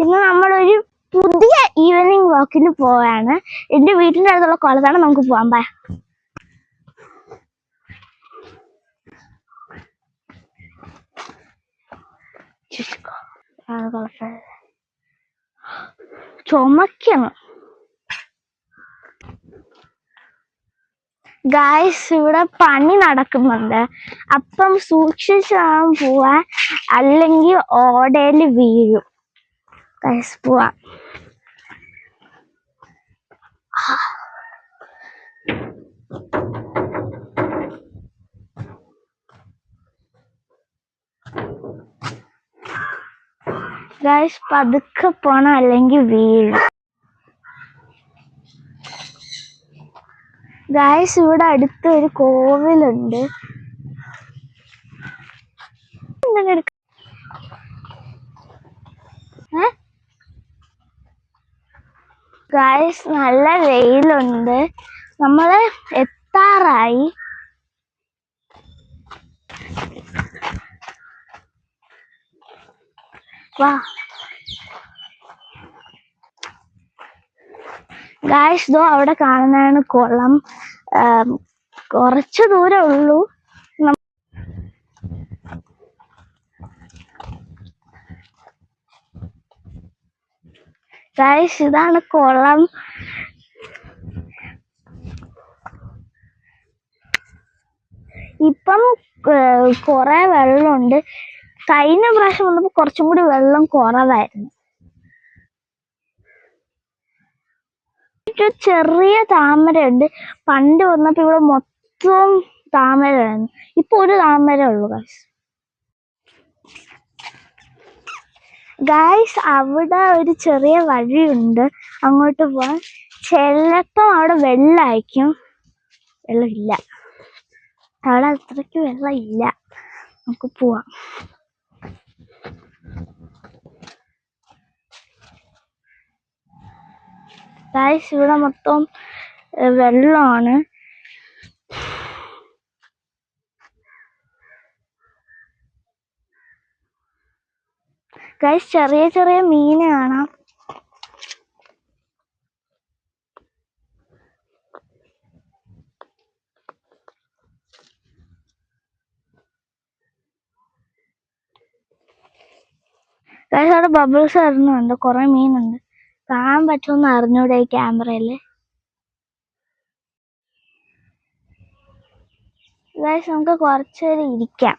ഇന്ന് നമ്മളൊരു പുതിയ ഈവനിങ് വാക്കിന് പോവാണ്. എൻ്റെ വീട്ടിൻ്റെ അടുത്തുള്ള കുളത്താണ്, നമുക്ക് പോവാൻ. ബൈ. ചുമക്കണം ഗായ്സ്, ഇവിടെ പണി നടക്കുന്നുണ്ട്. അപ്പം സൂക്ഷിച്ച് വേണം പോവാൻ, അല്ലെങ്കിൽ ഓടയിൽ വീഴും. ഗായ്സ് പോവാം. ഗായ്സ് പതുക്കെ പോണം, അല്ലെങ്കിൽ വീഴും. ഗായ്സ് ഇവിടെ അടുത്ത് ഒരു കോവിലുണ്ട്. ഗായ്സ് നല്ല വെയിലുണ്ട്, നമ്മള് എത്താറായി. വാ ഗായ്സ്, ദോ അവിടെ കാണുന്നതാണ് കുളം. കുറച്ച് ദൂരം ഉള്ളൂ. ഗായ്സ് ഇതാണ് കുളം. ഇപ്പം കുറെ വെള്ളമുണ്ട്. കഴിഞ്ഞ പ്രാവശ്യം വന്നപ്പോ കുറച്ചും കൂടി വെള്ളം കുറവായിരുന്നു. ചെറിയ താമരയുണ്ട്. പണ്ട് വന്നപ്പോ ഇവിടെ മൊത്തം താമരയായിരുന്നു. ഇപ്പൊ ഒരു താമര ഉള്ളു. ഗായ്സ് അവിടെ ഒരു ചെറിയ വഴിയുണ്ട്, അങ്ങോട്ട് പോവാൻ. ചിലപ്പം അവിടെ വെള്ളമായിരിക്കും. വെള്ളമില്ല, അവിടെ അത്രയ്ക്ക് വെള്ളം ഇല്ല. നമുക്ക് പോവാം. ഗായ്സ് ഇവിടെ മൊത്തം വെള്ളമാണ്. ഗായ്സ് ചെറിയ ചെറിയ മീന് കാണാം. ഗായ്സ് അവിടെ ബബിൾസ് വരുന്നുണ്ട്, കുറെ മീനുണ്ട്. കാണാൻ പറ്റുമെന്ന് അറിഞ്ഞൂടെ ഈ ക്യാമറയില്. ഗായ്സ് നമുക്ക് കുറച്ചുനേരം ഇരിക്കാം.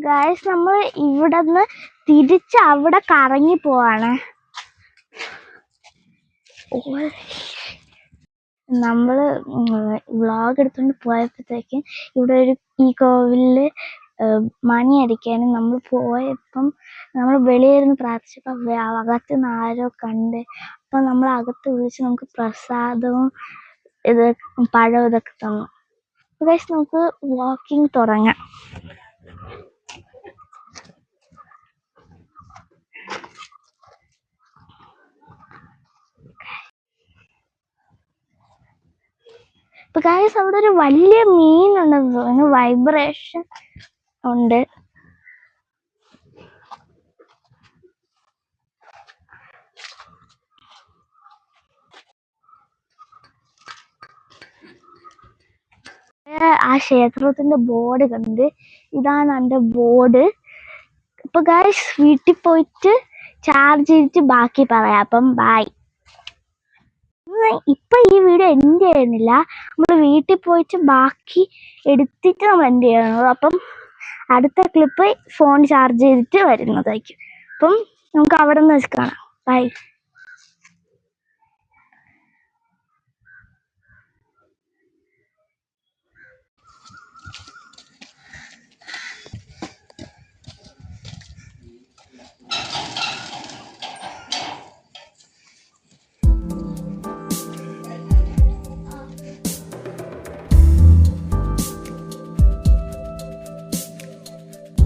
ഗായ്സ് നമ്മൾ ഇവിടെ നിന്ന് തിരിച്ച് അവിടെ കറങ്ങി പോവാണ്. നമ്മള് വ്ളോഗ് എടുത്തോണ്ട് പോയപ്പോഴത്തേക്കും ഇവിടെ ഈ കോവിലില് മണി അടിക്കാനും നമ്മൾ പോയപ്പം നമ്മൾ വെളിയിരുന്ന് പ്രാർത്ഥിച്ചപ്പോ അകത്ത് നിന്ന് ആരോ കണ്ട്. അപ്പൊ നമ്മൾ അകത്ത് വിളിച്ച് നമുക്ക് പ്രസാദവും ഇത് പഴവും ഇതൊക്കെ തന്നു. ഗായ്സ് നമുക്ക് വാക്കിംഗ് തുടങ്ങാം. ഇപ്പൊ ഗായ്സ് അവിടെ ഒരു വലിയ മീനുണ്ടെന്ന് തോന്നുന്നു, വൈബ്രേഷൻ ഉണ്ട്. ആ ക്ഷേത്രത്തിന്റെ ബോർഡ് കണ്ട്, ഇതാണ് എൻ്റെ ബോർഡ്. അപ്പൊ ഗായ്സ് വീട്ടിൽ പോയിട്ട് ചാർജ് ചെയ്തിട്ട് ബാക്കി പറയാം. അപ്പം ബൈ. ഇപ്പൊ ഈ വീഡിയോ എൻഡ് ചെയ്യുന്നില്ല, നമ്മൾ വീട്ടിൽ പോയിട്ട് ബാക്കി എടുത്തിട്ട് നമ്മൾ എൻഡ് ചെയ്യണം. അപ്പം അടുത്ത ക്ലിപ്പ് ഫോൺ ചാർജ് ചെയ്തിട്ട് വരുന്നതായിരിക്കും. അപ്പം നമുക്ക് അവിടെ നിന്ന് കാണാം. ബൈ.